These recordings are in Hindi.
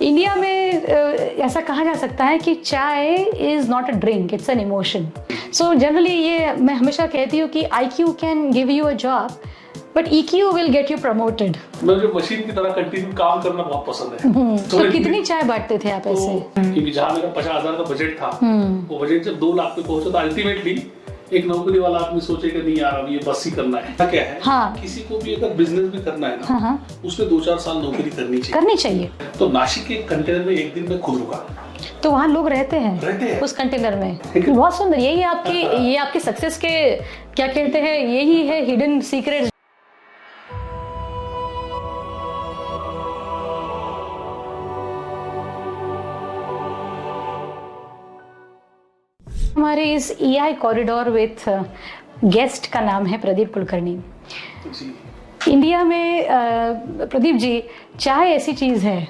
इंडिया में ऐसा कहा जा सकता है कि चाय is not a drink, it's an emotion. So generally ये मैं हमेशा कहती हूँ कि IQ can give you a job but EQ will get you promoted. मुझे मशीन की तरह कंटिन्यू काम करना बहुत पसंद है। तो कितनी चाय बांटते थे आप ऐसे? क्योंकि जहाँ मेरा 50,000 का बजट था, वो बजट जब 2 लाख पे पहुंचा तो अल्टीमेटली एक नौकरी वाला आदमी सोचेगा नहीं यार अब ये बस ही करना है। क्या है, हाँ। किसी को भी अगर बिजनेस भी करना है ना, हाँ। उसमें 2-4 साल नौकरी करनी चाहिए। तो नासिक के कंटेनर में एक दिन में खुद रुका, तो वहाँ लोग रहते हैं उस कंटेनर में। बहुत सुंदर, यही आपकी सक्सेस के क्या कहते हैं, यही है हिडन सीक्रेट। हमारे इस EI कॉरिडोर विथ गेस्ट का नाम है प्रदीप कुलकर्णी जी। इंडिया में प्रदीप जी, चाय ऐसी चीज़ है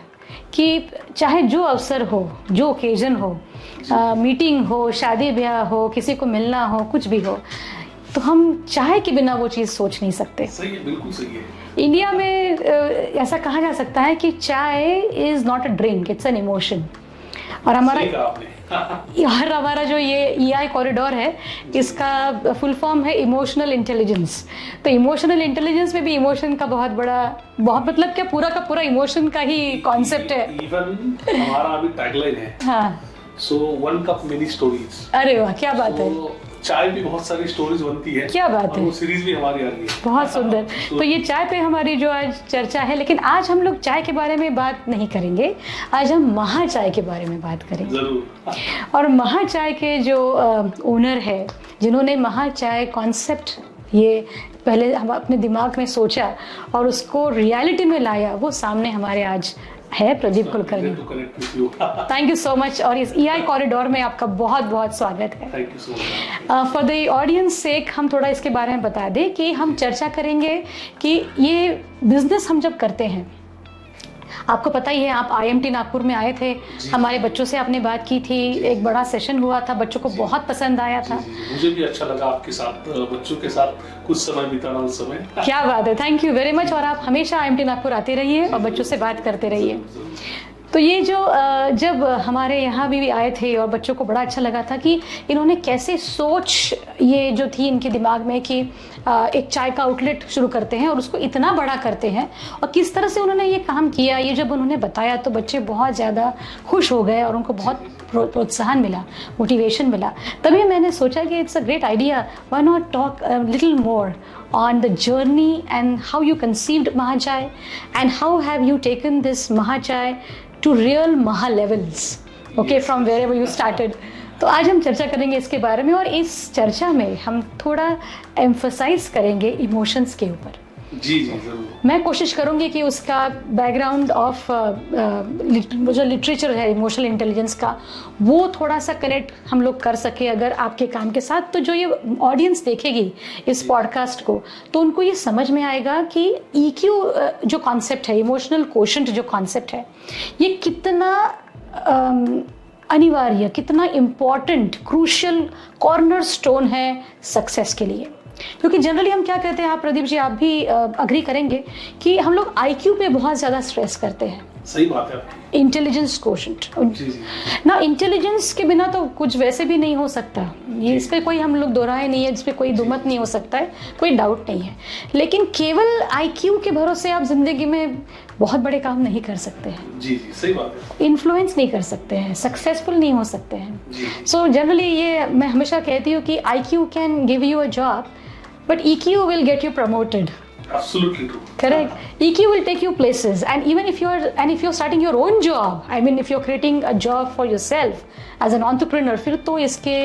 कि चाहे जो अवसर हो, जो ओकेजन हो, मीटिंग हो, शादी ब्याह हो, किसी को मिलना हो, कुछ भी हो, तो हम चाय के बिना वो चीज़ सोच नहीं सकते। सही है, बिल्कुल सही है। इंडिया में ऐसा कहा जा सकता है कि चाय is not a drink, it's an emotion. और हमारा जो ये EI कॉरिडोर है, इसका फुल फॉर्म है इमोशनल इंटेलिजेंस। तो इमोशनल इंटेलिजेंस में भी इमोशन का बहुत मतलब क्या पूरा का पूरा इमोशन का ही कॉन्सेप्ट है। इवन हमारा अभी टैगलाइन है, हाँ, सो 1 कप मेनी स्टोरीज। अरे वाह, क्या बात है। चाय भी बहुत सारी स्टोरीज बनती है, क्या बात है। वो सीरीज भी हमारी आ रही है। बहुत सुंदर। तो ये चाय पे हमारी जो आज चर्चा है, लेकिन आज हम लोग चाय के बारे में बात नहीं करेंगे, आज हम महा चाय के बारे में बात करेंगे। जरूर। और महा चाय के जो ओनर है, जिन्होंने महा चाय कॉन्सेप्ट ये पहले हम अपने दिमाग में सोचा और उसको रियलिटी में लाया, वो सामने हमारे आज है Pradeep Kulkarni. Thank you so much. और इस EI कॉरिडोर में आपका बहुत बहुत स्वागत है। Thank you so much. For the audience sake हम थोड़ा इसके बारे में बता दें कि हम चर्चा करेंगे कि ये बिजनेस हम जब करते हैं, आपको पता ही है, आप IMT नागपुर में आए थे, हमारे बच्चों से आपने बात की थी, एक बड़ा सेशन हुआ था, बच्चों को बहुत पसंद आया था। मुझे भी अच्छा लगा आपके साथ, बच्चों के साथ कुछ समय बिताना उस समय। क्या बात है, थैंक यू वेरी मच। और आप हमेशा IMT नागपुर आते रहिए और बच्चों से बात करते रहिए। तो ये जो जब हमारे यहाँ भी आए थे और बच्चों को बड़ा अच्छा लगा था कि इन्होंने कैसे सोच ये जो थी इनके दिमाग में कि एक चाय का आउटलेट शुरू करते हैं और उसको इतना बड़ा करते हैं, और किस तरह से उन्होंने ये काम किया, ये जब उन्होंने बताया तो बच्चे बहुत ज़्यादा खुश हो गए और उनको बहुत प्रोत्साहन मिला, मोटिवेशन मिला। तभी मैंने सोचा कि it's a great idea, why not talk little more on the journey and how you conceived Maha Chai and how have you taken this Maha Chai to real Maha levels, okay, from wherever you started. तो आज हम चर्चा करेंगे इसके बारे में, और इस चर्चा में हम थोड़ा एम्फसाइज करेंगे इमोशंस के ऊपर। जी जरूर। मैं कोशिश करूंगी कि उसका बैकग्राउंड ऑफ जो लिटरेचर है इमोशनल इंटेलिजेंस का, वो थोड़ा सा कनेक्ट हम लोग कर सके अगर आपके काम के साथ। तो जो ये ऑडियंस देखेगी इस पॉडकास्ट को, तो उनको ये समझ में आएगा कि EQ जो कॉन्सेप्ट है, इमोशनल कोशेंट जो कॉन्सेप्ट है, ये कितना अनिवार्य, कितना इम्पॉर्टेंट, क्रूशियल कॉर्नर स्टोन है सक्सेस के लिए। क्योंकि जनरली हम क्या कहते हैं, आप प्रदीप जी आप भी अग्री करेंगे कि हम लोग IQ पे बहुत ज़्यादा स्ट्रेस करते हैं। सही बात है। इंटेलिजेंस कोशेंट ना, इंटेलिजेंस के बिना तो कुछ वैसे भी नहीं हो सकता, ये इस पे कोई हम लोग दोहराए नहीं है, इस पे कोई दुमत नहीं हो सकता है, कोई डाउट नहीं है। लेकिन केवल IQ के भरोसे आप जिंदगी में बहुत बड़े काम नहीं कर सकते हैं। जी सही बात है। इन्फ्लुएंस नहीं कर सकते हैं, सक्सेसफुल नहीं हो सकते हैं। सो जनरली ये मैं हमेशा कहती हूँ कि IQ can give you a job but EQ will get you promoted. Absolutely true. Correct. EQ will take you places, and even if you're starting your own job, I mean if you're creating a job for yourself as an entrepreneur, फिर तो इसके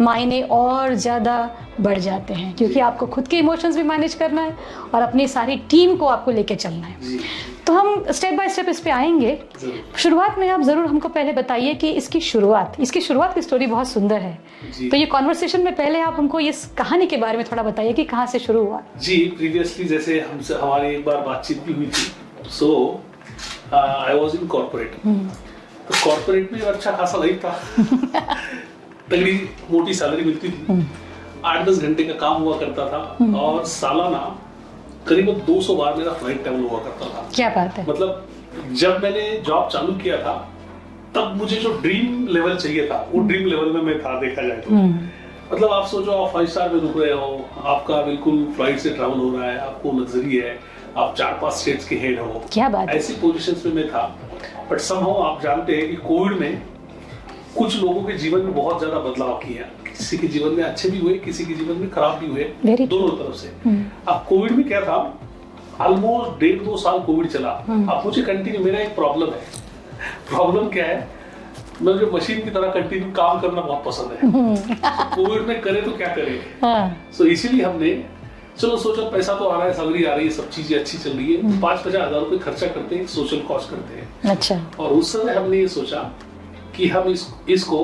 मायने और ज़्यादा बढ़ जाते हैं, क्योंकि आपको खुद के इमोशंस भी मैनेज करना है और अपनी सारी टीम को आपको लेके चलना है। तो हम स्टेप बाय स्टेप इस पे आएंगे। शुरुआत में आप ज़रूर हमको पहले बताइए कि इसकी शुरुआत की स्टोरी बहुत सुंदर है। तो ये कॉन्वर्सेशन में पहले आप हमको इस कहानी के बारे में थोड़ा बताइए कि कहाँ से शुरू हुआ। जी, प्रीवियसली जैसे हमसे हमारी एक बार बातचीत भी हुई थी। सो आई वाज इन कॉर्पोरेट। तो कॉर्पोरेट में अच्छा खासा लाइफ था। तगड़ी मोटी सैलरी मिलती थी, 8-10 घंटे का काम हुआ करता था, और सालाना करीब 200 बार मेरा फ्लाइट ट्रैवल हुआ करता था। क्या बात है। मतलब जब मैंने जॉब चालू किया था तब मुझे जो ड्रीम लेवल चाहिए था वो ड्रीम लेवल में मैं था, देखा जाए तो। मतलब आप सोचो, आप 5 स्टार में रुक रहे हो, आपका बिल्कुल फ्लाइट से ट्रैवल हो रहा है, आपको लग्जरी है, आप 4-5 स्टेट्स के हेड हो, क्या बात है। ऐसी पोजीशंस में मैं था। बट समहाउ आप जानते हैं कि कोविड में कुछ लोगों के जीवन में बहुत ज्यादा बदलाव किया, किसी के जीवन में अच्छे भी हुए, किसी के जीवन में खराब भी हुए, दोनों तरफ से। अब कोविड में क्या था, ऑलमोस्ट 1.5-2 साल कोविड चला। अब मुझे कंटिन्यू, मेरा एक प्रॉब्लम है। प्रॉब्लम क्या है, मुझे मशीन की तरह कंटिन्यू काम करना बहुत पसंद है। कोविड में करे तो क्या करें। सो इसीलिए हमने चलो सोचा, पैसा तो आ रहा है, सैलरी आ रही है, सब चीजें अच्छी चल रही है, 5-50 हजार रुपए खर्चा करते हैं, सोशल कॉस्ट करते हैं। अच्छा। और उस समय हमने ये सोचा कि हम इसको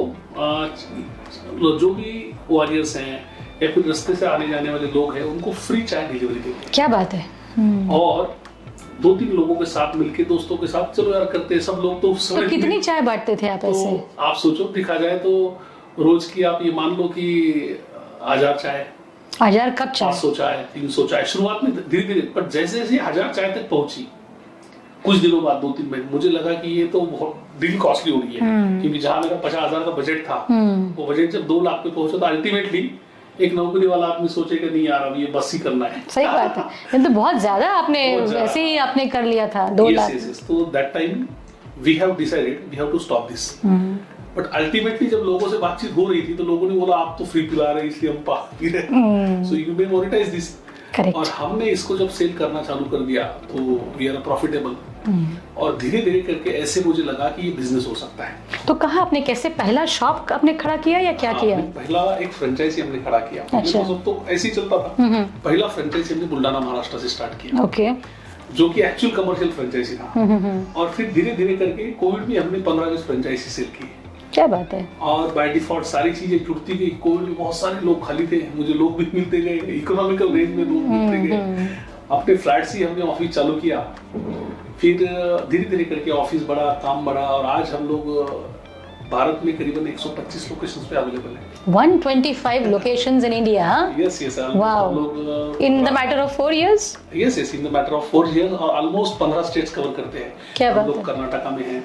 जो भी वॉरियर्स हैं या फिर रास्ते से आने जाने वाले लोग हैं उनको फ्री चाय डिलीवरी देंगे। क्या बात है। और 2-3 लोगों के साथ मिलके, दोस्तों के साथ, चलो यार करते हैं सब लोग। तो कितनी चाय बांटते थे आप ऐसे? तो आप सोचो, दिखा जाए तो रोज की आप ये मान लो कि 1000 चाय, 1000 कप चाय, 500 चाय, 300 चाय, शुरुआत में धीरे धीरे। पर जैसे जैसे 1000 चाय तक पहुंची, कुछ दिनों बाद 2-3 महीने, मुझे लगा कि ये तो बहुत ड्रीम कॉस्टली हो रही है। क्योंकि जहां मेरा 50,000 का बजट था, वो बजट जब 2 लाख पे पहुंचा तो अल्टीमेटली एक नौकरी वाला आदमी सोचेगा नहीं यार अब ये बस ही करना है। सही बात है, ये तो बहुत ज्यादा आपने वैसे ही आपने कर लिया था 2 लाख। तो that time we have decided we have to stop this. But ultimately जब लोगों से बातचीत हो रही थी तो लोगों ने बोला आप तो फ्री पिला रहे इसलिए हम पी रहे, so you may monetize this. और हमने इसको जब सेल करना चालू कर दिया तो वी आर प्रॉफिटेबल। और धीरे धीरे करके ऐसे मुझे लगा कि ये बिजनेस हो सकता है। तो कहा आपने कैसे पहला शॉप आपने खड़ा किया या क्या किया? पहला एक फ्रेंचाइजी हमने खड़ा किया। अच्छा। तो ऐसे ही चलता था। पहला फ्रेंचाइजी हमने बुल्डाना महाराष्ट्र से स्टार्ट किया। ओके। जो कि एक्चुअल कमर्शियल फ्रेंचाइजी था। और फिर धीरे धीरे करके कोविड में हमने 15-20 फ्रेंचाइजी सेल की। क्या बात है। और बाय डिफॉल्ट सारी चीजें जुड़ती गई। कोविड में बहुत सारे लोग खाली थे, मुझे लोग भी मिलते गए, इकोनॉमिकल रेंज में लोग मिलते गए। अपने फ्लैट से हमने ऑफिस चालू किया। फिर धीरे धीरे करके ऑफिस बढ़ा, काम बढ़ा, और आज हम लोग भारत में करीबन 125 लोकेशंस पे अवेलेबल है। 125 locations in India. Yes yes. Wow. In the matter of 4 years? Yes yes, in the matter of 4 years. और ऑलमोस्ट 15 स्टेट्स कवर करते हैं। क्या बात है। हम लोग कर्नाटका में हैं,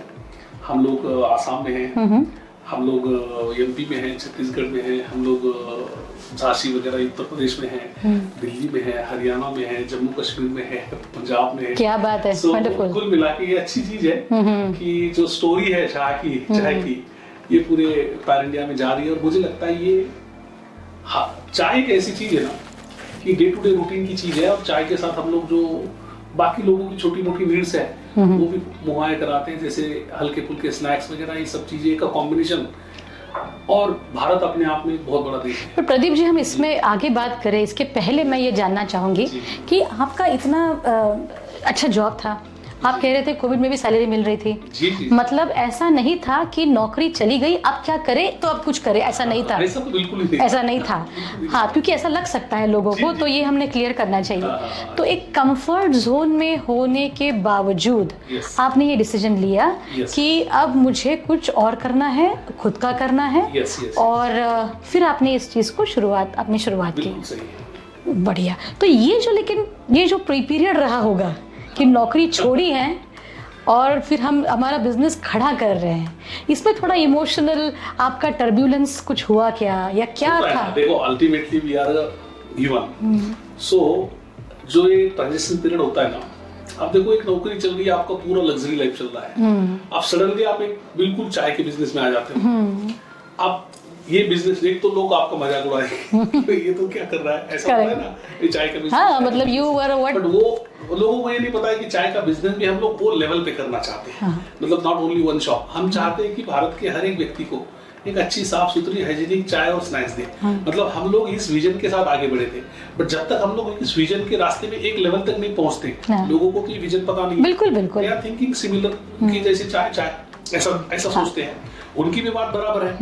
हम लोग आसाम में हैं, हम लोग एमपी में हैं, छत्तीसगढ़ में हैं, हम लोग झांसी वगैरह उत्तर प्रदेश में हैं, दिल्ली में है, हरियाणा में है, जम्मू कश्मीर में है, पंजाब में है। क्या बात है। वंडरफुल। कुल मिला के ये अच्छी चीज है कि जो स्टोरी है चाय की ये पूरे पैन इंडिया में जा रही है। और मुझे लगता है ये चाय एक ऐसी चीज है ना कि डे टू डे रूटीन की चीज है। और चाय के साथ हम लोग जो बाकी लोगों की छोटी मोटी नीड्स है वो भी मुहैया कराते हैं, जैसे हल्के फुल्के स्नैक्स वगैरह, ये सब चीजें का कॉम्बिनेशन। और भारत अपने आप में बहुत बड़ा देश है। पर प्रदीप जी, हम इसमें आगे बात करें इसके पहले मैं ये जानना चाहूंगी कि आपका इतना अच्छा जॉब था, आप कह रहे थे कोविड में भी सैलरी मिल रही थी। जी। मतलब ऐसा नहीं था कि नौकरी चली गई अब क्या करे तो अब कुछ करे, ऐसा नहीं था। ऐसा तो बिल्कुल नहीं, ऐसा नहीं था। हाँ, क्योंकि ऐसा लग सकता है लोगों को, तो ये हमने क्लियर करना चाहिए। तो एक कंफर्ट जोन में होने के बावजूद आपने ये डिसीजन लिया कि अब मुझे कुछ और करना है, खुद का करना है। और फिर आपने इस चीज को शुरुआत की। बढ़िया। तो ये जो पीरियड रहा होगा कि नौकरी छोड़ी है और फिर हम हमारा बिजनेस खड़ा कर रहे हैं, इसमें थोड़ा इमोशनल आपका टर्ब्यूलेंस कुछ हुआ क्या या क्या था? देखो, अल्टीमेटली वी आर ह्यूमन। सो जो ये ट्रांजिशन पीरियड होता है ना, आप देखो एक नौकरी चल रही है, आपका पूरा लग्जरी लाइफ चल रहा है, आप सडनली आप एक बिल्कुल चाय के बिजनेस में आ जाते हो। आप ये बिजनेस देख तो लोग आपका मजाक उड़ाएंगे ये तो क्या कर रहा है, ऐसा होता है ना, ये चाय का बिजनेस। हाँ, मतलब यू वर व्हाट। बट वो लोगों को ये नहीं पता है कि चाय का बिजनेस भी हम लोग वो लेवल पे करना चाहते हैं। मतलब नॉट ओनली वन शॉप, हम चाहते हैं कि भारत के हर एक व्यक्ति को एक अच्छी साफ सुथरी हाइजीनिक चाय और स्नैक्स दे। मतलब हम लोग इस विजन के साथ आगे बढ़े थे। बट जब तक हम लोग इस विजन के रास्ते में एक लेवल तक नहीं पहुंचते, लोगों को कि विजन पता नहीं। बिल्कुल बिल्कुल। दे आर थिंकिंग सिमिलर कि जैसे चाय ऐसा सोचते हैं। उनकी भी बात बराबर है।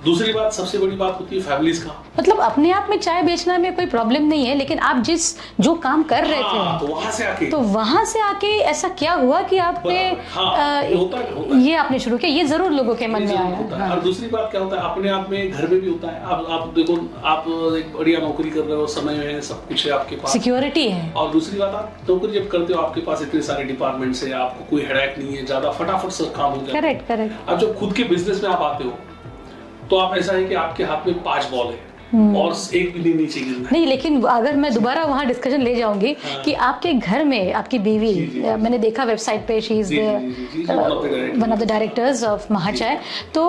दूसरी बात, सबसे बड़ी बात होती है फैमिलीज का। मतलब अपने आप में चाय बेचना में कोई प्रॉब्लम नहीं है, लेकिन आप जो काम कर रहे थे तो वहां से आके ऐसा क्या हुआ कि आपने होता है। ये आपने शुरू किया, ये जरूर लोगों के मन में आया। हाँ। और दूसरी बात क्या होता है, अपने आप में घर में भी होता है। आप देखो, आप एक बढ़िया नौकरी कर रहे हो, समय है, सब कुछ है आपके पास, सिक्योरिटी है। और दूसरी बात, आप नौकरी जब करते हो आपके पास इतने सारे डिपार्टमेंट्स है, आपको कोई हेडेक नहीं है, ज्यादा फटाफट से काम हो जाता है। करेक्ट। अब जब खुद के बिजनेस में आप आते हो तो आप ऐसा है कि आपके हाथ में 5 बॉल है और एक भी नीचे गिरना नहीं, लेकिन अगर मैं दोबारा वहाँ डिस्कशन ले जाऊंगी कि आपके घर में आपकी बीवी, मैंने देखा वेबसाइट पे, she is one of the directors of Mahachai, तो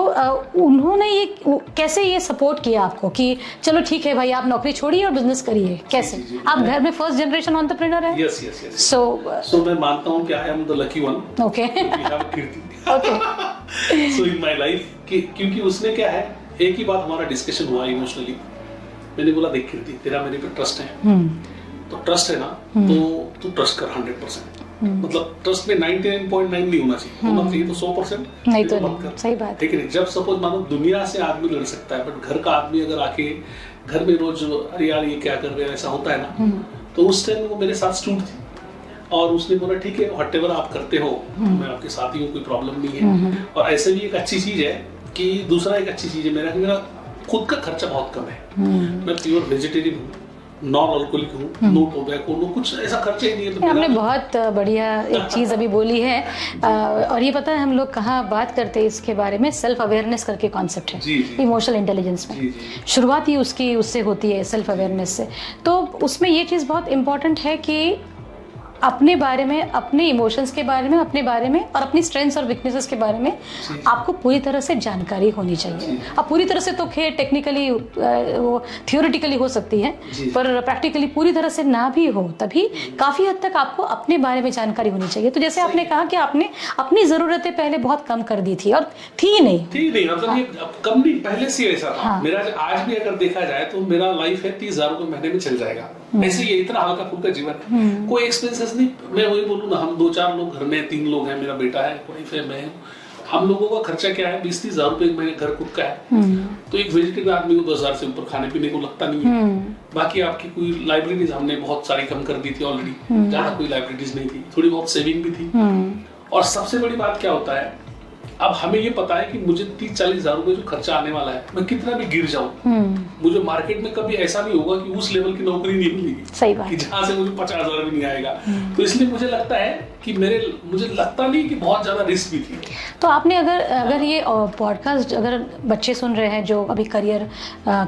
उन्होंने ये कैसे ये सपोर्ट किया आपको कि चलो ठीक है भाई, आप नौकरी छोड़िए और बिजनेस करिए? कैसे? आप घर में फर्स्ट जनरेशन एंटरप्रेन्योर है? यस। सो मैं मानता हूँ कि I am the lucky one. Okay so in my life, क्योंकि उसने क्या है, एक ही बात हमारा डिस्कशन हुआ इमोशनली। मैंने बोला, देख कीर्ति, तेरा मेरे पे ट्रस्ट है, तो ट्रस्ट है ना, तो तू ट्रस्ट कर 100%। मतलब ट्रस्ट में 99.9 नहीं होना चाहिए, होना चाहिए तो 100%। नहीं तो नहीं, सही बात। ठीक है, जब सपोज मानो दुनिया से आदमी लड़ सकता है, बट घर का आदमी अगर आके घर में रोज अरे यार ये क्या कर रहे हैं, ऐसा होता है ना, तो उस टाइम वो मेरे साथ स्टूड थी और उसने बोला ठीक है, व्हाटएवर आप करते हो, मैं आपके साथ ही हूँ, कोई प्रॉब्लम नहीं है। और ऐसे भी एक अच्छी चीज है कि दूसरा एक अच्छी चीज है मेरा खुद का खर्चा बहुत कम है। मैं प्योर वेजिटेरियन हूँ, नॉन अल्कोहलिक हूँ, नो टोबैको, नो कुछ ऐसा खर्चा ही नहीं है। तो हमने बहुत बढ़िया एक चीज़ अभी बोली है, और ये पता है हम लोग कहाँ बात करते हैं इसके बारे में, सेल्फ अवेयरनेस करके कॉन्सेप्ट है इमोशनल इंटेलिजेंस में। शुरुआत ही उससे होती है, सेल्फ अवेयरनेस से। तो उसमें ये चीज़ बहुत इंपॉर्टेंट है कि अपने बारे में, अपने इमोशंस के बारे में, अपने बारे में और अपनी स्ट्रेंथ्स और वीकनेसेस के बारे में आपको पूरी तरह से जानकारी होनी चाहिए। अब पूरी तरह से तो खैर टेक्निकली वो थियोरेटिकली हो सकती है, पर प्रैक्टिकली पूरी तरह से ना भी हो तभी काफ़ी हद तक आपको अपने बारे में जानकारी होनी चाहिए। तो जैसे आपने कहा कि आपने अपनी ज़रूरतें पहले बहुत कम कर दी थी, और थी नहीं, मतलब ये कम नहीं, पहले से ऐसा था। मेरा आज भी अगर देखा जाए तो मेरा लाइफ है 30,000 रुपये महीने में चल जाएगा, ऐसे ये इतना हल्का फुल्का जीवन है, कोई एक्सपेंसेस नहीं। मैं वही बोलूँ ना, हम 2-4 लोग घर में, 3 लोग हैं, मेरा बेटा है, वाइफ है, मैं हूँ। हम लोगों का खर्चा क्या है, 20-30,000 रुपए महीने घर खुद का है। तो एक वेजिटेरियन आदमी को 10,000 से ऊपर खाने पीने को लगता नहीं है। बाकी आपकी कोई लाइब्रेरीज हमने बहुत सारी कम कर दी थी ऑलरेडी, ज्यादा कोई लाइब्रेरीज नहीं थी, थोड़ी बहुत सेविंग भी थी। और सबसे बड़ी बात क्या होता है, अब हमें ये पता है कि मुझे 30-40,000 रुपए जो खर्चा आने वाला है, मैं कितना भी गिर जाऊं, मुझे मार्केट में कभी ऐसा नहीं होगा कि उस लेवल की नौकरी नहीं मिलेगी, सही बात, कि जहां से मुझे 50,000 भी नहीं आएगा। तो इसलिए मुझे लगता है कि मुझे लगता नहीं कि बहुत ज्यादा रिस्क भी थी। तो आपने अगर ये पॉडकास्ट अगर बच्चे सुन रहे हैं जो अभी करियर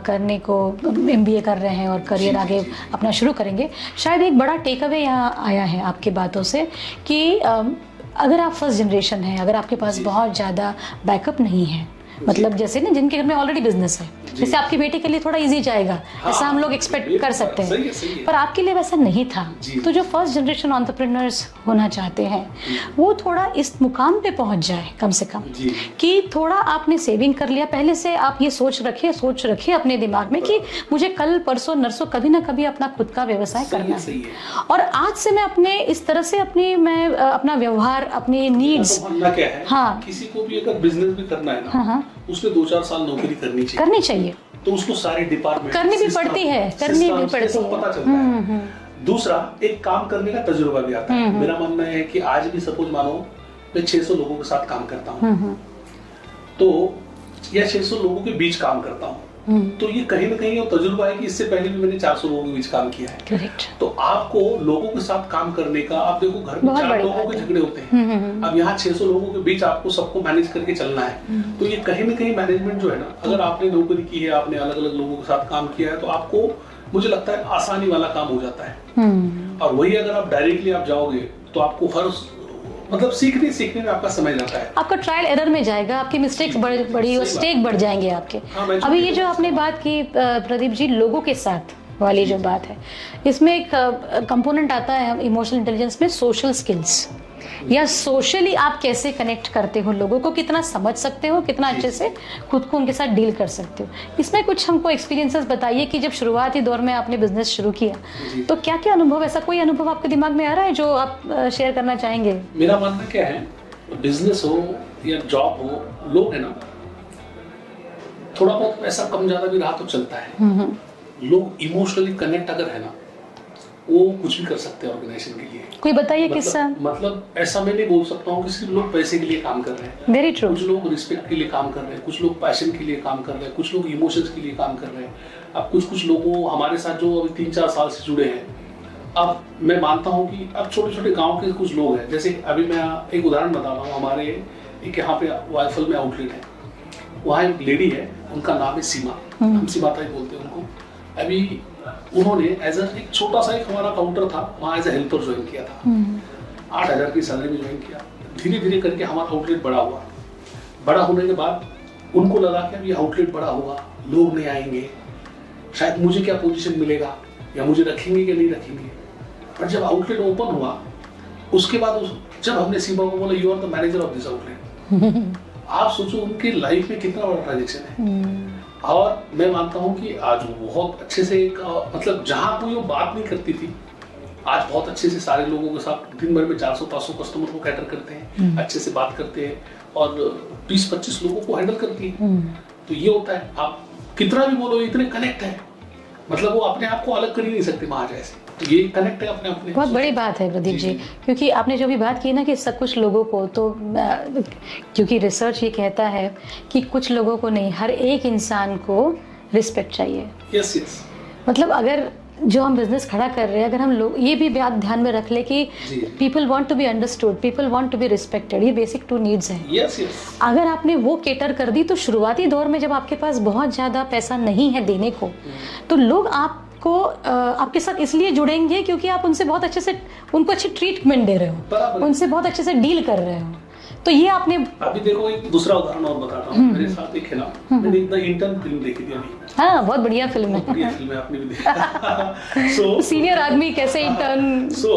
करने को MBA कर रहे हैं और करियर आगे अपना शुरू करेंगे, शायद एक बड़ा टेक अवे यहाँ आया है आपकी बातों से कि अगर आप फर्स्ट जनरेशन हैं, अगर आपके पास बहुत ज़्यादा बैकअप नहीं है, मतलब जैसे ना जिनके घर में ऑलरेडी बिजनेस है, जैसे आपके बेटे के लिए थोड़ा इजी जाएगा, ऐसा हम लोग एक्सपेक्ट कर सकते हैं, सही है। पर आपके लिए वैसा नहीं था। तो जो फर्स्ट जनरेशन एंटरप्रेन्योर्स होना चाहते हैं, वो थोड़ा इस मुकाम पे पहुंच जाए कम से कम, कि थोड़ा आपने सेविंग कर लिया पहले से, आप ये सोच रखिए अपने दिमाग में कि मुझे कल परसों नरसों कभी ना कभी अपना खुद का व्यवसाय करना है, और आज से मैं अपने इस तरह से अपना व्यवहार, अपनी नीड्स, क्या है, हाँ, किसी को भी अगर बिजनेस भी करना है ना, उसमें 2-4 साल नौकरी करनी चाहिए। तो उसको सारे डिपार्टमेंट करनी भी पड़ती है। पता चलता है। दूसरा, एक काम करने का तजुर्बा भी आता है। मेरा मानना है कि आज भी सपोज मानो मैं 600 लोगों के साथ काम करता हूँ, तो या 600 लोगों के बीच काम करता हूँ, तो ये कहीं ना कहीं तजुर्बा है कि इससे पहले भी मैंने 400 लोगों के बीच काम किया है। Correct. तो आपको लोगों के साथ काम करने का, आप देखो घर में 4 लोगों के झगड़े होते हैं, अब यहाँ 600 लोगों के बीच आपको सबको मैनेज करके चलना है। तो ये कहीं ना कहीं मैनेजमेंट जो है ना, अगर आपने नौकरी की है, आपने अलग अलग लोगों के साथ काम किया है, तो आपको, मुझे लगता है, आसानी वाला काम हो जाता है। और वही अगर आप डायरेक्टली आप जाओगे तो आपको हर मतलब सीखने में आपका समय जाता है, आपका ट्रायल एरर में जाएगा, आपकी मिस्टेक्स बड़ी और स्टेक बढ़ जाएंगे आपके। अभी ये जो आपने बात की प्रदीप जी, लोगों के साथ वाली जो बात है, इसमें एक कंपोनेंट आता है इमोशनल इंटेलिजेंस में, सोशल स्किल्स, या सोशली आप कैसे कनेक्ट करते हो लोगों को, कितना समझ सकते हो, कितना अच्छे से खुद को उनके साथ डील कर सकते हो। इसमें कुछ हमको एक्सपीरियंसेस बताइए कि जब शुरुआती दौर में आपने बिजनेस शुरू किया, तो क्या क्या अनुभव, ऐसा कोई अनुभव आपके दिमाग में आ रहा है जो आप शेयर करना चाहेंगे? मेरा मानना क्या है, बिजनेस हो या जॉब हो, लोग है ना थोड़ा बहुत पैसा कम ज्यादा भी रहा तो चलता है। लोग इमोशनली कनेक्ट अगर है ना, वो कुछ भी कर सकते हैं ऑर्गेनाइजेशन के लिए। कोई बताइए किस्सा। मतलब ऐसा मैं नहीं बोल सकता हूँ कि सिर्फ लोग पैसे के लिए काम कर रहे हैं। Very true. कुछ लोग रिस्पेक्ट के लिए काम कर रहे हैं, कुछ लोग पैशन के लिए काम कर रहे हैं, कुछ लोग इमोशंस के लिए काम कर रहे हैं। अब कुछ लोगों हमारे साथ जो अभी 3-4 साल से जुड़े हैं, अब मैं मानता हूँ कि अब छोटे छोटे गांव के कुछ लोग हैं। जैसे अभी मैं एक उदाहरण बता रहा हूँ, हमारे एक यहाँ पे वाईफल में आउटलेट है, वहाँ एक लेडी है, उनका नाम है सीमा, हम सीमाता ही बोलते हैं उनको। अभी उन्होंने एक छोटा सा एक हमारा काउंटर था, वहाँ एज ए हेल्पर ज्वाइन किया था। 8,000 की सैलरी में ज्वाइन किया। धीरे धीरे करके हमारा आउटलेट बड़ा हुआ। बड़ा होने के बाद उनको लगा कि अब ये आउटलेट बड़ा होगा, लोग नहीं आएंगे, शायद मुझे क्या पोजीशन मिलेगा, या मुझे रखेंगे कि नहीं रखेंगे। पर जब आउटलेट ओपन हुआ, उसके बाद जब हमने सीमा को बोला you are the manager of this outlet, आप सोचो उनकी लाइफ में कितना बड़ा ट्रांजेक्शन है। और मैं मानता हूँ कि आज वो बहुत अच्छे से मतलब जहाँ कोई वो बात नहीं करती थी, आज बहुत अच्छे से सारे लोगों के साथ दिन भर में 400-500 कस्टमर को कैटर करते हैं, अच्छे से बात करते हैं और 20-25 लोगों को हैंडल करती है। तो ये होता है, आप कितना भी बोलो इतने कनेक्ट है, मतलब वो अपने आप को अलग कर ही नहीं सकते महाजय से। तो ये कनेक्ट है अपने बहुत बड़ी बात है प्रदीप जी, क्योंकि आपने जो भी बात की ना कि सब कुछ लोगों को, तो क्योंकि रिसर्च ये कहता है कि कुछ लोगों को नहीं, हर एक इंसान को रिस्पेक्ट चाहिए। Yes yes. मतलब अगर जो हम बिजनेस खड़ा कर रहे हैं, अगर हम लोग ये भी बात ध्यान में रख ले कि people want to be understood, people want to be respected, ये बेसिक 2 नीड्स हैं। Yes yes. अगर आपने वो केटर कर दी, तो शुरुआती दौर में जब आपके पास बहुत ज़्यादा पैसा नहीं है देने को, तो लोग आपको आपके साथ इसलिए जुड़ेंगे क्योंकि आप उनसे बहुत अच्छे से, उनको अच्छी ट्रीटमेंट दे रहे हो, उनसे बहुत अच्छे से डील कर रहे हो। तो ये आपने अभी देखो एक दूसरा उदाहरण और बताता हूँ। मेरे साथ एक है ना, मैंने एक इंटर्न फिल्म देखी थी अभी। हाँ, बहुत बढ़िया फिल्म है। बढ़िया फिल्म है, आपने भी देखा। सो सीनियर आदमी कैसे इंटर्न, सो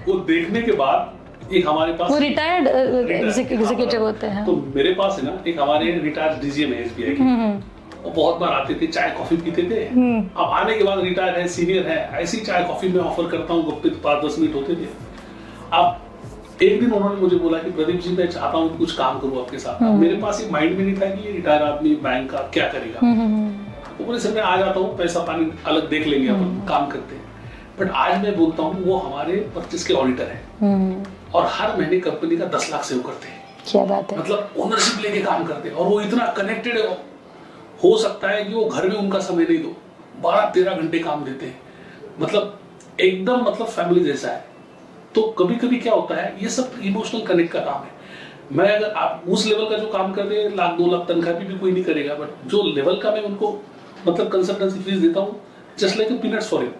वो देखने के बाद एक हमारे पास वो रिटायर्ड एग्जीक्यूटिव होते हैं। तो मेरे पास है ना एक हमारे रिटायर्ड डीजीएम है एसबीआई के, वो बहुत बार आते थे, चाय कॉफी पीते थे। अब आने के बाद रिटायर है, सीनियर है, ऐसी चाय कॉफी में ऑफर करता हूँ, गप्पे 5-10 मिनट होते थे। अब एक दिन उन्होंने मुझे बोला कि प्रदीप जी मैं चाहता हूँ कुछ काम करूँ आपके साथ। मेरे पास ये माइंड में नहीं था कि ये रिटायर आदमी बैंक का क्या करेगा। वो बोले सर मैं आ जाता हूँ, पैसा पानी अलग देख लेंगे, अपन काम करते हैं। बट आज मैं बोलता हूँ वो हमारे परचेस के ऑडिटर हैं और हर महीने कंपनी का 10 लाख सेव करते हैं। क्या बात है। मतलब ओनरशिप लेके काम करते हैं और वो इतना कनेक्टेड हो सकता है कि वो घर में उनका समय नहीं दो, 12-13 घंटे काम देते हैं, मतलब एकदम मतलब फैमिली जैसा है। तो कभी कभी क्या होता है, ये सब इमोशनल कनेक्ट का काम है। मैं अगर आप उस लेवल का जो काम कर रहे हैं, 1-2 लाख तनख्वाह भी कोई नहीं करेगा, बट जो लेवल का मैं उनको मतलब कंसल्टेंसी फीस देता हूँ, just like peanuts for him,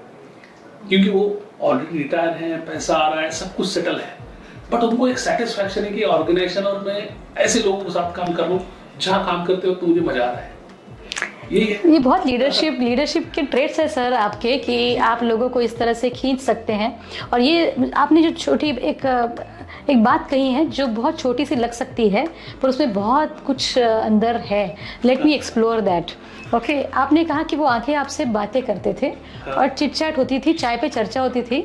क्योंकि वो ऑलरेडी रिटायर हैं, पैसा आ रहा है, सब कुछ सेटल है, बट उनको एक सेटिस्फैक्शन है कि ऑर्गेनाइजेशन और मैं ऐसे लोगों के साथ काम कर रहा हूँ जहाँ काम करते वक्त तो मुझे मजा आ रहा है। ये बहुत लीडरशिप के ट्रेट्स है सर आपके, कि आप लोगों को इस तरह से खींच सकते हैं। और ये आपने जो छोटी एक बात कही है जो बहुत छोटी सी लग सकती है, पर उसमें बहुत कुछ अंदर है। Let me explore that. Okay, आपने कहा कि वो आके आपसे बातें करते थे और चिट चैट होती थी, चाय पे चर्चा होती थी।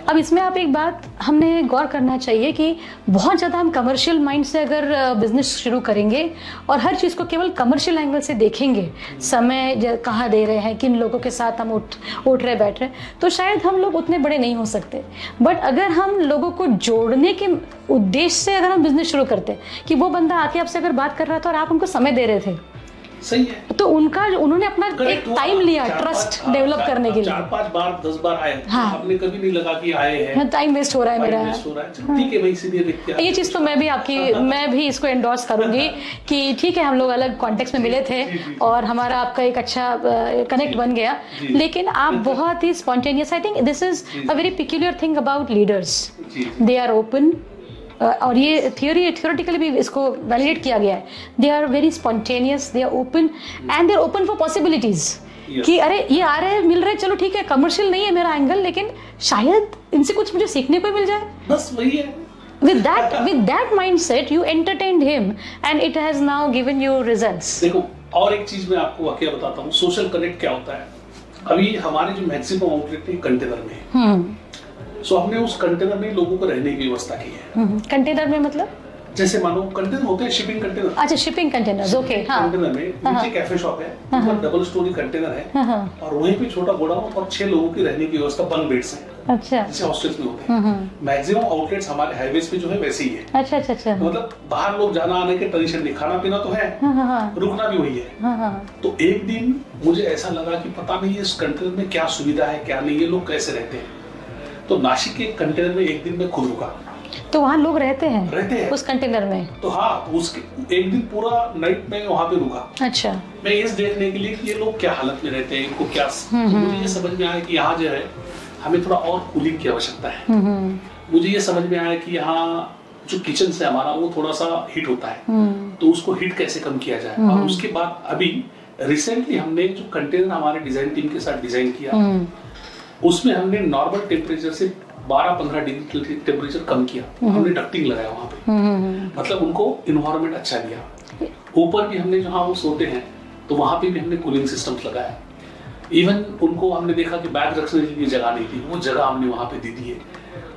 अब इसमें आप एक बात हमने गौर करना चाहिए कि बहुत ज़्यादा हम कमर्शियल माइंड से अगर बिजनेस शुरू करेंगे और हर चीज़ को केवल कमर्शियल एंगल से देखेंगे, समय कहाँ दे रहे हैं, किन लोगों के साथ हम उठ रहे बैठ रहे, तो शायद हम लोग उतने बड़े नहीं हो सकते। बट अगर हम लोगों को जोड़ने के उद्देश्य से अगर हम बिजनेस शुरू करते कि वो बंदा आके आपसे अगर बात कर रहा था और आप उनको समय दे रहे थे, सही है, तो उन्होंने अपना एक टाइम लिया ट्रस्ट डेवलप करने के लिए। 4-5 बार 10 बार आए, हाँ, आपने कभी नहीं लगा कि आए हैं, टाइम वेस्ट हो रहा है मेरा। ठीक है भाई, सीनियर व्यक्ति। ये चीज़ तो मैं भी इसको एंडोर्स करूंगी कि ठीक है, हम लोग अलग कॉन्टेक्स्ट में मिले थे और हमारा आपका एक अच्छा कनेक्ट बन गया, लेकिन आप बहुत ही spontaneous, I think this is a very peculiar thing about leaders, they are open. और ये थियोरेटिकली भी इसको वैलिडेट किया गया है। They are very spontaneous, they are open and they are open for possibilities, कि अरे ये आ रहे हैं, मिल रहे, चलो ठीक है, कमर्शियल नहीं है मेरा एंगल, लेकिन शायद इनसे कुछ मुझे सीखने को मिल जाए। बस वही है। With that mindset, you entertained him, and it has now given you results. देखो, और एक चीज मैं आपको वाकया बताता हूँ, सोशल कनेक्ट क्या होता है। अभी हमारे जो मैक्सिमम आउटलेट है कंटेनर में है, सो हमने उस कंटेनर में लोगों को रहने की व्यवस्था की है। कंटेनर में मतलब जैसे मानो कंटेनर होते हैं, शिपिंग कंटेनर। अच्छा, शिपिंग कंटेनर्स, ओके, हाँ। कंटेनर में नीचे कैफे शॉप है, ऊपर डबल स्टोरी कंटेनर है, और वहीं पे छोटा गोडाउन और 6 लोगों की रहने की व्यवस्था, बंक बेड्स हैं, अच्छा, जैसे हॉस्टल्स में होते हैं। मैक्सिमम आउटलेट्स हमारे हाईवेज पे जो है वैसे ही है। अच्छा अच्छा अच्छा, मतलब बाहर लोग जाना आने के टेंशन नहीं, खाना पीना तो है, रुकना भी वही है। तो एक दिन मुझे ऐसा लगा कि पता नहीं इस कंटेनर में क्या सुविधा है क्या नहीं, ये लोग कैसे रहते हैं। तो नासिक के कंटेनर में एक दिन मैं खुद रुका। तो वहाँ लोग रहते हैं उस कंटेनर में? तो हाँ, उसके एक दिन पूरा नाइट में वहाँ पे रुका। अच्छा। मैं ये देखने के लिए कि ये लोग क्या हालत में रहते हैं, इनको क्या। तो मुझे ये समझ में आया कि यहाँ जो है हमें थोड़ा और कूलिंग की आवश्यकता है। मुझे ये समझ में आया कि यहाँ जो किचन से हमारा वो थोड़ा सा हीट होता है, तो उसको हीट कैसे कम किया जाए। और उसके बाद अभी रिसेंटली हमने जो कंटेनर हमारे डिजाइन टीम के साथ डिजाइन किया, उसमें हमने नॉर्मल टेम्परेचर से 12-15 डिग्री टेम्परेचर कम किया। हमने डक्टिंग लगाया वहाँ पे, मतलब उनको इन्वायरमेंट अच्छा दिया। ऊपर भी हमने जहाँ वो सोते हैं तो वहाँ पे भी हमने कूलिंग सिस्टम्स लगाया। इवन उनको हमने देखा कि बैग रखने के लिए जगह नहीं थी, वो जगह हमने वहाँ पे दे दी है।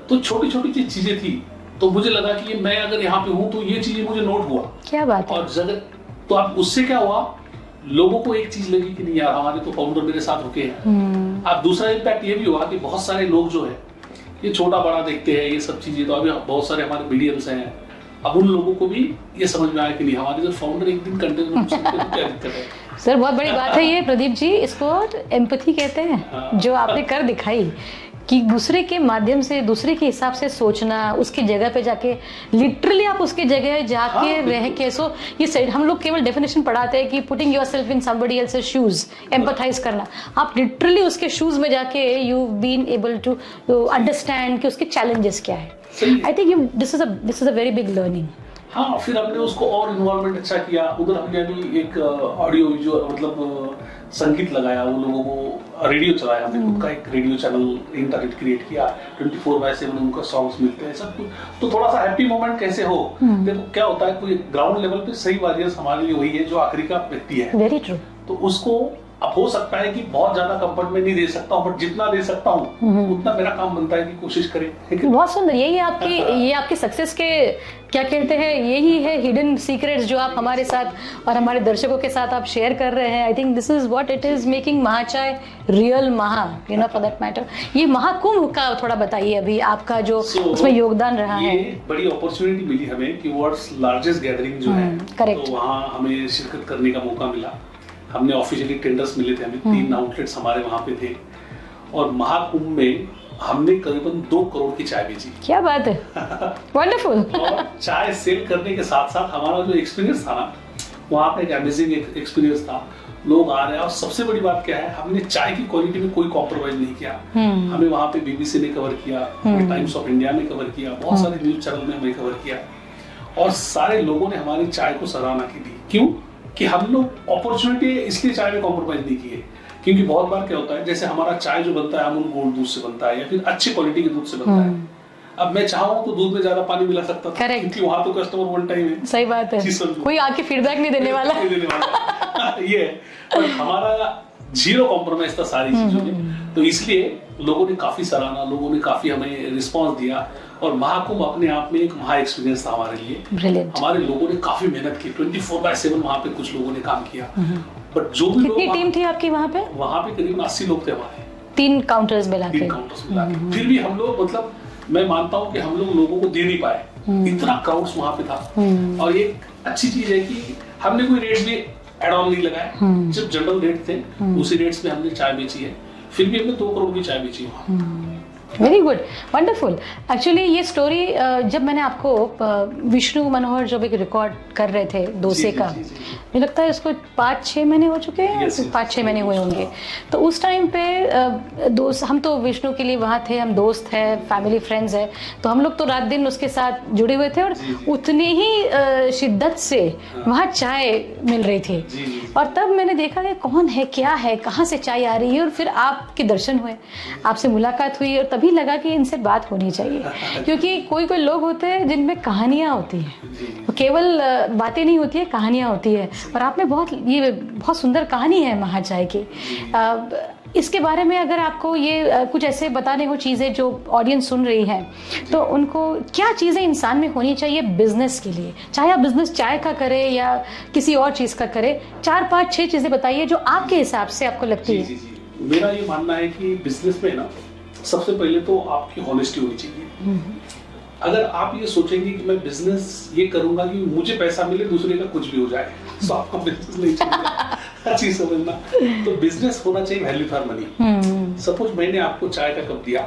तो छोटी छोटी चीजें थी, तो मुझे लगा कि मैं अगर यहाँ पे हूँ तो ये चीजें मुझे नोट हुआ। क्या बात है। और जगह तो अब उससे क्या हुआ, लोगों को एक चीज लगी कि नहीं यार, हमारे तो फाउंडर मेरे साथ रुके हैं। अब दूसरा इम्पैक्ट ये भी हुआ कि बहुत सारे लोग जो है ये छोटा बड़ा देखते हैं ये सब चीजें, तो अभी बहुत सारे हमारे मीडियम्स हैं, अब उन लोगों को भी ये समझ में आया कि नहीं, हमारे जो फाउंडर एक दिन कंटेनर में घुस सकते हैं, तो क्या दिक्कत है। सर बहुत बड़ी बात है ये प्रदीप जी, इसको एम्पैथी कहते हैं, जो आपने कर दिखाई कि दूसरे के माध्यम से, दूसरे के हिसाब से सोचना, उसकी जगह पे जाके लिटरली आप उसकी जगह जाके रह के। सो ये हम लोग केवल डेफिनेशन पढ़ाते हैं कि putting yourself in somebody else's shoes, empathise करना। आप लिटरली उसके शूज में जाके you been able to understand कि उसके चैलेंजेस क्या है। I think this is a very big learning. हाँ, फिर हमने उसको और इन्वॉल्वमेंट अच्छा किया। उधर हमने अभी एक ऑडियो विजुअल मतलब संगीत लगाया, वो लोगों को रेडियो चलाया, हमने खुद का एक रेडियो चैनल इंटरनेट क्रिएट किया, 24/7 उनका सॉन्ग्स मिलते हैं सब कुछ। तो थोड़ा सा हैप्पी मोमेंट कैसे हो, देखो क्या होता है, कोई ग्राउंड लेवल पे सही वॉरियर्स हमारे लिए वही है जो आखिरी का व्यक्ति है। Very true. तो उसको अब हो सकता है कि बहुत ज्यादा कंफर्ट में नहीं दे सकता हूँ, बट जितना दे सकता हूँ उतना मेरा काम बनता है कि कोशिश करें। बहुत सुंदर, यही आपकी सक्सेस के क्या कहते हैं, यही है हिडन सीक्रेट्स जो आप हमारे साथ और हमारे दर्शकों के साथ आप शेयर कर रहे हैं। I think this is what it is making Mahachai real महा, you know, for that matter. ये महाकुंभ का थोड़ा बताइए अभी आपका जो उसमें योगदान रहा है। बड़ी अपॉर्चुनिटी मिली हमें कि वर्ल्ड्स लार्जेस्ट गैदरिंग जो है, तो वहाँ हमें शिरकत करने का मौका मिला। हमने ऑफिशियली टेंडर्स मिले थे, हमें 3 आउटलेट्स हमारे वहाँ पे थे, और महाकुंभ में हमने करीबन 2 करोड़ की चाय बेची। क्या बात है, वंडरफुल। और चाय सेल करने के साथ साथ हमारा जो एक्सपीरियंस था ना, वहाँ पे एक अमेजिंग एक्सपीरियंस था। लोग आ रहे हैं, और सबसे बड़ी बात क्या है, हमने चाय की क्वालिटी में कोई कॉम्प्रोमाइज नहीं किया। हमें वहाँ पे BBC ने कवर किया, टाइम्स ऑफ इंडिया ने कवर किया, बहुत सारे न्यूज चैनल ने हमें कवर किया, और सारे लोगों ने हमारी चाय को सराहना की थी। क्यों कि हम लोग अपॉर्चुनिटी इसलिए चाय में कॉम्प्रोमाइज नहीं किए, क्योंकि बहुत बार क्या होता है, जैसे हमारा चाय जो बनता है अमूल गोल्ड दूध से बनता है या फिर अच्छी क्वालिटी के दूध से बनता है। अब मैं चाहूँ तो दूध में ज्यादा पानी मिला सकता था, क्योंकि वहाँ तो कस्टमर वन टाइम है। सही बात है, कोई आके फीडबैक नहीं देने वाला। ये पर हमारा 0 कॉम्प्रोमाइज था सारी चीजों में। तो इसलिए लोगों ने काफी सराहना, लोगों ने काफी हमें रिस्पॉन्स दिया, और महाकुंभ अपने आप में एक महा एक्सपीरियंस था हमारे लिए। Brilliant. हमारे लोगों ने काफी मेहनत की, 24/7 वहाँ पे कुछ लोगों ने काम किया। बट जो भी कितनी टीम थी आपकी वहाँ पे? वहाँ पे करीब 80 लोग थे हमारे, 3 काउंटर्स मिला के। फिर भी हम लोग, मतलब मैं मानता हूँ कि हम लोग लोगों को दे नहीं पाए, इतना क्राउड्स वहाँ पे था। और एक अच्छी चीज है कि हमने कोई रेट्स भी एड ऑन नहीं लगाए, सिर्फ जनरल रेट थे, उसी रेट्स में हमने चाय बेची है। फिर भी हमने 2 करोड़ की चाय बेची वहाँ। Very good, wonderful. एक्चुअली ये स्टोरी जब मैंने आपको विष्णु मनोहर जब एक रिकॉर्ड कर रहे थे डोसे का, मुझे लगता है इसको 5-6 महीने हो चुके हैं, 5-6 महीने हुए होंगे। तो उस टाइम पे दोस्त, हम तो विष्णु के लिए वहाँ थे, हम दोस्त हैं, फैमिली फ्रेंड्स हैं, तो हम लोग तो रात दिन उसके साथ जुड़े हुए थे, और उतनी ही शिद्दत से वहाँ चाय मिल रही थी। और तब मैंने देखा कि कौन है, क्या है, कहाँ से चाय आ रही है, और फिर आपके दर्शन हुए, आपसे मुलाकात हुई, और तभी लगा कि इनसे बात होनी चाहिए। क्योंकि कोई कोई लोग होते हैं जिनमें कहानियां होती हैं, केवल बातें नहीं होती है, कहानियां होती है, और आप में बहुत सुंदर कहानी है महाचाय की। इसके बारे में अगर आपको ये कुछ ऐसे बताने हो चीज़ें जो ऑडियंस सुन रही है, तो उनको क्या चीज़ें इंसान में होनी चाहिए बिजनेस के लिए, चाहे आप बिजनेस चाय का करे या किसी और चीज़ का करे, 4 5 6 चीज़ें बताइए जो आपके हिसाब से आपको लगती है। जी। मेरा ये मानना है कि बिजनेस में ना सबसे पहले तो आपकी हॉनेस्टी होनी चाहिए। अगर आप ये सोचेंगे कि मैं बिजनेस ये करूंगा कि मुझे पैसा मिले, दूसरे का कुछ भी हो जाए, तो आपका बिजनेस नहीं चलेगा। हर चीज समझना। तो बिजनेस होना चाहिए वैल्यू फॉर मनी। सपोज मैंने आपको चाय का कप दिया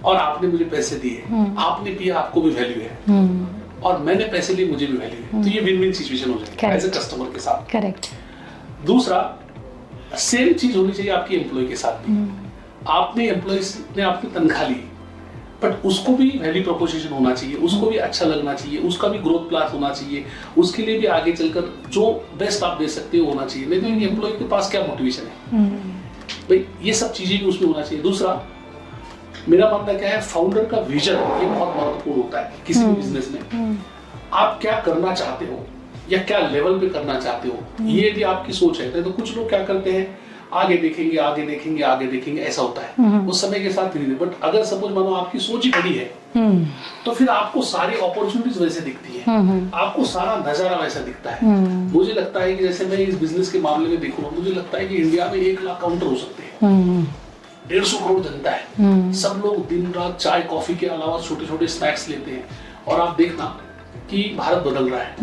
और आपने मुझे पैसे दिए, आपने पिया, आपको भी वैल्यू है, और मैंने पैसे लिए, मुझे भी वैल्यू है। तो ये विन विन सिचुएशन हो जाएगी एज ए कस्टमर के साथ। करेक्ट। दूसरा, सेम चीज होनी चाहिए आपके एम्प्लॉय के साथ भी। आपने एम्प्लॉय ने आपकी तनख्वाह ली, बट उसको भी वैल्यू प्रोपोजिशन होना चाहिए, उसको भी अच्छा लगना चाहिए, उसका भी ग्रोथ प्लान होना चाहिए, उसके लिए भी आगे चलकर जो बेस्ट आप दे सकते हो होना चाहिए। नहीं तो एम्प्लॉय के पास क्या मोटिवेशन है भाई, ये सब चीजें भी उसमें होना चाहिए। दूसरा, मेरा मानना क्या है, फाउंडर का विजन ये बहुत महत्वपूर्ण होता है किसी भी बिजनेस में। आप क्या करना चाहते हो या क्या लेवल पे करना चाहते हो, ये यदि आपकी सोच है। तो कुछ लोग क्या करते हैं, आगे देखेंगे आगे देखेंगे आगे देखेंगे, ऐसा होता है उस समय के साथ धीरे। बट अगर सपोज मानो आपकी सोच ही बड़ी है, तो फिर आपको सारी अपॉर्चुनिटीज वैसे दिखती है, आपको सारा नजारा वैसा दिखता है। मुझे लगता है कि जैसे मैं इस बिजनेस के मामले में देखूंगा, मुझे लगता है कि इंडिया में 1 लाख काउंटर हो सकते हैं, 150 करोड़ जनता है, सब लोग दिन रात चाय कॉफी के अलावा छोटे छोटे स्नैक्स लेते हैं। और आप देखना कि भारत बदल रहा है।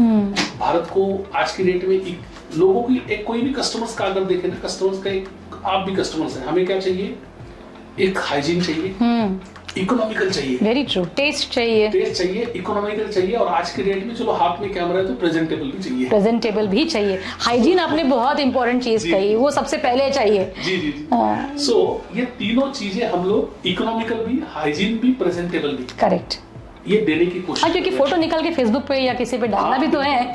भारत को आज की डेट में लोगों की एक कोई भी कस्टमर्स का अगर देखें ना, कस्टमर्स का एक, आप भी कस्टमर्स हैं, हमें क्या चाहिए, एक हाइजीन चाहिए, इकोनॉमिकल चाहिए, वेरी ट्रू, टेस्ट चाहिए, इकोनॉमिकल चाहिए, और आज के डेट में चलो हाथ में कैमरा है तो प्रेजेंटेबल भी चाहिए। हाइजीन आपने बहुत इंपॉर्टेंट चीज कही, वो सबसे पहले चाहिए। जी। सो ये तीनों चीजें हम लोग, इकोनॉमिकल भी, हाइजीन भी, प्रेजेंटेबल भी, करेक्ट, ये देने की कोशिश। क्योंकि फोटो निकाल के फेसबुक पे या किसी पे डालना भी तो है।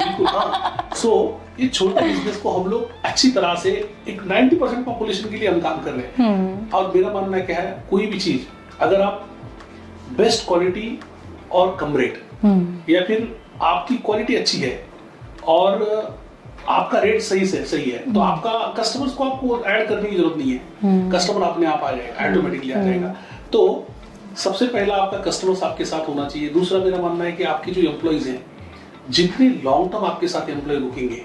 सो ये छोटे बिजनेस को हम लोग अच्छी तरह से, एक 90% पॉपुलेशन के लिए हम काम कर रहे हैं। और मेरा मानना क्या है, कोई भी चीज अगर आप बेस्ट क्वालिटी और कम रेट, या फिर आपकी क्वालिटी अच्छी है और आपका रेट सही है, तो आपका कस्टमर्स को आपको ऐड करने की जरूरत नहीं है, कस्टमर अपने आप आ जाएगा, ऑटोमेटिकली आ जाएगा। तो सबसे पहला आपका कस्टमर्स आपके साथ होना चाहिए। दूसरा मेरा मानना है कि आपके जो एम्प्लॉइज हैं, जितने लॉन्ग टर्म आपके साथ एम्प्लॉय रुकेंगे,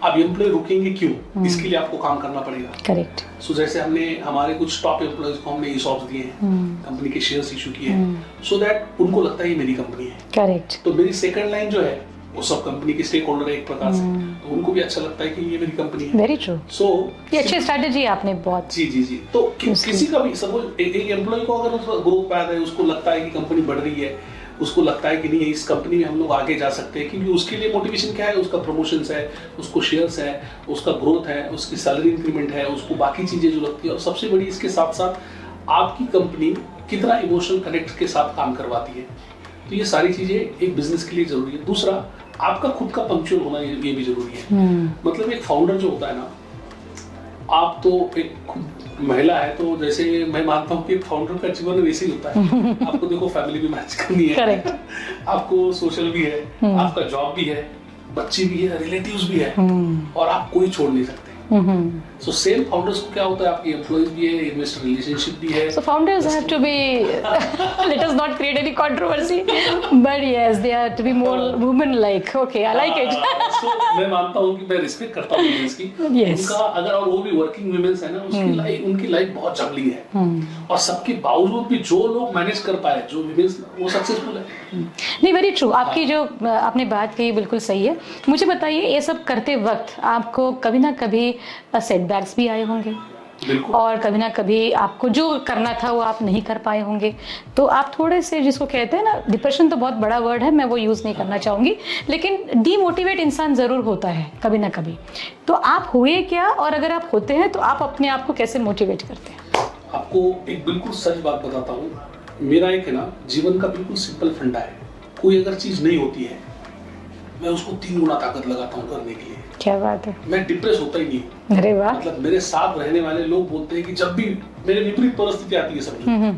अब एम्प्लॉय रुकेंगे क्यों, इसके लिए आपको काम करना पड़ेगा। करेक्ट। सो जैसे हमने हमारे कुछ टॉप एम्प्लॉइज को हमने ESOPs दिए हैं, कंपनी के शेयर्स इशू किए हैं, सो दैट उनको लगता है ये मेरी कंपनी है। करेक्ट। तो मेरी सेकंड लाइन जो है, वो सब कंपनी के स्टेक होल्डर है एक प्रकार से, तो उनको भी अच्छा लगता है कि ये मेरी कंपनी है। Very true. सो ये अच्छी स्ट्रेटजी है आपने बहुत। जी। तो किसी का भी सपोज एक एम्प्लॉय को अगर उसका ग्रोथ पैदा है, उसको लगता है कि कंपनी बढ़ रही है, उसको लगता है कि नहीं इस कंपनी में हम लोग आगे जा सकते हैं, क्योंकि उसके लिए मोटिवेशन क्या है, उसका प्रमोशंस है, उसको शेयर्स है, उसका ग्रोथ है, उसकी सैलरी इंक्रीमेंट है, उसको बाकी चीजें जो लगती है। और सबसे बड़ी इसके साथ साथ आपकी कंपनी कितना इमोशनल कनेक्ट के साथ काम करवाती है। तो ये सारी चीजें एक बिजनेस के लिए जरूरी है। दूसरा, आपका खुद का पंक्चुअल होना ये भी जरूरी है। मतलब एक फाउंडर जो होता है ना, आप तो एक महिला है, तो जैसे मैं मानता हूँ कि एक फाउंडर का जीवन वैसे ही होता है। आपको देखो फैमिली भी मैनेज करनी है, करेक्ट, आपको सोशल भी है, आपका जॉब भी है, बच्चे भी है, रिलेटिव्स भी है, और आप कोई छोड़ नहीं सकते। सो सेम फाउंडर्स को क्या होता है, आपकी एम्प्लॉइज भी है, इन्वेस्टर रिलेशनशिप भी है। So founders have to be, let us not create any controversy, but yes they are to be more women like. Okay, I like it. So मैं मानता हूँ कि मैं रिस्पेक्ट करता हूँ वुमेन्स की, उनका अगर, और वो भी वर्किंग वुमेन्स है ना, उनकी लाइफ बहुत जंगली है, और सबके बावजूद भी जो लोग मैनेज कर पाए, जो वुमेन्स, वो सक्सेसफुल है। नहीं, वेरी ट्रू। आपकी जो आपने बात कही बिल्कुल सही है। मुझे बताइए, ये सब करते वक्त आपको कभी ना कभी सेटबैक्स भी आए होंगे, और कभी ना कभी आपको जो करना था वो आप नहीं कर पाए होंगे, तो आप थोड़े से, जिसको कहते हैं ना, डिप्रेशन तो बहुत बड़ा वर्ड है, मैं वो यूज़ नहीं करना चाहूँगी, लेकिन डीमोटिवेट इंसान ज़रूर होता है कभी ना कभी। तो आप हुए क्या, और अगर आप होते हैं तो आप अपने आप को कैसे मोटिवेट करते हैं? आपको एक बिल्कुल सच बात बताता हूँ, मेरा एक है ना, जीवन का बिल्कुल सिंपल फंडा है, कोई अगर चीज़ नहीं होती है, मैं उसको 3 गुना ताकत लगाता हूँ करने के लिए। क्या बात है। मैं डिप्रेस होता ही नहीं। अरे वाह। मतलब मेरे साथ रहने वाले लोग बोलते हैं कि जब भी मेरे विपरीत परिस्थिति आती है समझो,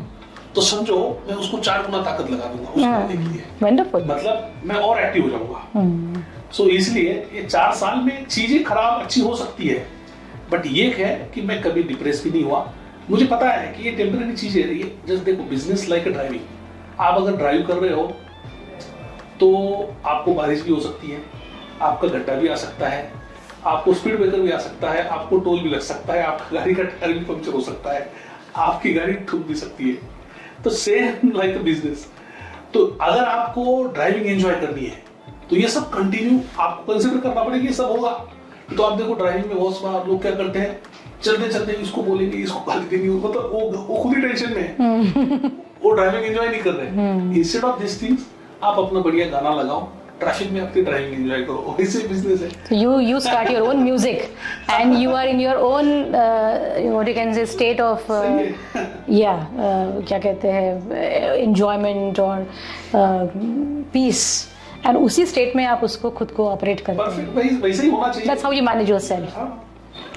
तो समझो मैं उसको 4 गुना ताकत लगा दूंगा उस करने के लिए। वंडरफुल। मतलब मैं और एक्टिव हो जाऊंगा। सो इसलिए ये 4 साल में चीजें खराब अच्छी हो सकती है, बट ये है कि मैं कभी डिप्रेस भी नहीं हुआ। मुझे पता है कि ये टेम्पररी चीज है। ये जस्ट देखो, बिजनेस लाइक ड्राइविंग, आप अगर ड्राइव कर रहे हो तो आपको बारिश भी हो सकती है, आपका गड्ढा भी आ सकता है, आपको स्पीड ब्रेकर भी आ सकता है, आपको टोल भी लग सकता है, आपका गाड़ी का टायर भी पंक्चर हो सकता है, आपकी गाड़ी ठुक भी सकती है। तो सेम लाइक बिजनेस। तो अगर आपको ड्राइविंग एंजॉय करनी है तो ये सब कंटिन्यू आपको कंसिडर करना पड़ेगा, ये सब होगा। तो आप देखो ड्राइविंग में बहुत बार लोग क्या करते हैं, चलते चलते इसको बोलेंगे, इसको गाली देंगे, मतलब वो खुद ही टेंशन में है, वो ड्राइविंग एंजॉय नहीं कर रहे। इंस्टेड ऑफ दिस थिंग्स आप अपना बढ़िया गाना लगाओ, ट्रैफिक में अपनी ड्राइविंग एंजॉय करो, वैसे बिजनेस है। So you start your own music and you are in your own what you can say state of क्या कहते हैं enjoyment और peace, and उसी स्टेट में आप उसको खुद को ऑपरेट करते हैं। परफेक्ट, वैसे ही होना चाहिए। That's how you manage yourself.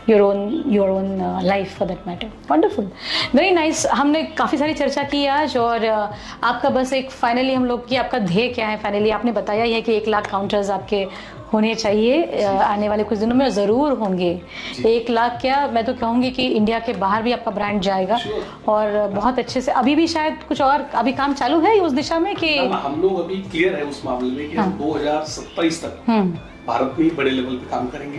your own life for that matter. Wonderful, very nice. हमने काफ़ी सारी चर्चा की आज, और आपका बस एक फाइनली हम लोग की आपका ध्येय क्या है? फाइनली आपने बताया ही है कि 1 लाख काउंटर्स आपके होने चाहिए आने वाले कुछ दिनों में, ज़रूर होंगे। 1 लाख क्या, मैं तो कहूँगी कि इंडिया के बाहर भी आपका ब्रांड जाएगा। और बहुत अच्छे से। अभी भी शायद कुछ और अभी काम चालू है उस दिशा में कि हम लोग अभी क्लियर है उस मामले में कि हम 2027 तक भारत में ही बड़े लेवल पे काम करेंगे।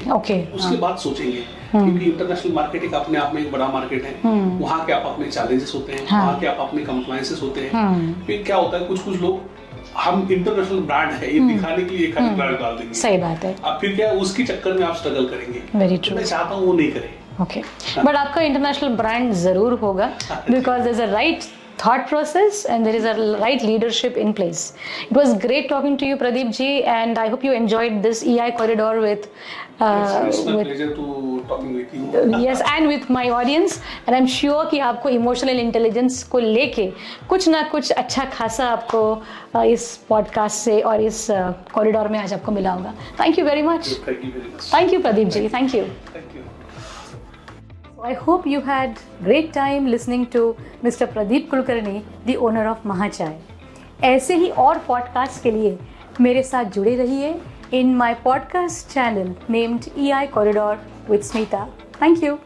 उसके बाद सोचेंगे, क्योंकि इंटरनेशनल मार्केट एक अपने आप में एक बड़ा मार्केट है। वहाँ के आप अपने चैलेंजेस होते हैं, वहाँ के आप अपने कंप्लायंसेस होते हैं। फिर क्या होता है, कुछ लोग हम इंटरनेशनल ब्रांड है ये दिखाने के लिए एक ब्रांड डाल देंगे। सही बात है। अब फिर क्या उसकी चक्कर में आप स्ट्रगल करेंगे। Very true. मैं चाहता हूँ वो नहीं करें। ओके, बट आपका इंटरनेशनल ब्रांड जरूर होगा, because there is a right thought process and there is a right leadership in place. It was great talking to you, Pradeep ji, and I hope you enjoyed this EI corridor with it's my pleasure to talking with you. Yes, and with my audience, and I'm sure कि आपको इमोशनल इंटेलिजेंस को लेके कुछ ना कुछ अच्छा खासा आपको इस पॉडकास्ट से और इस कॉरिडोर में आज आपको मिला होगा। Thank you very much. Thank you Pradeep ji. Thank you. I hope you had great time listening to Mr. Pradeep Kulkarni, the owner of Mahachai. ऐसे ही और पॉडकास्ट के लिए मेरे साथ जुड़े रहिए in my podcast channel named EI Corridor with Smita. Thank you.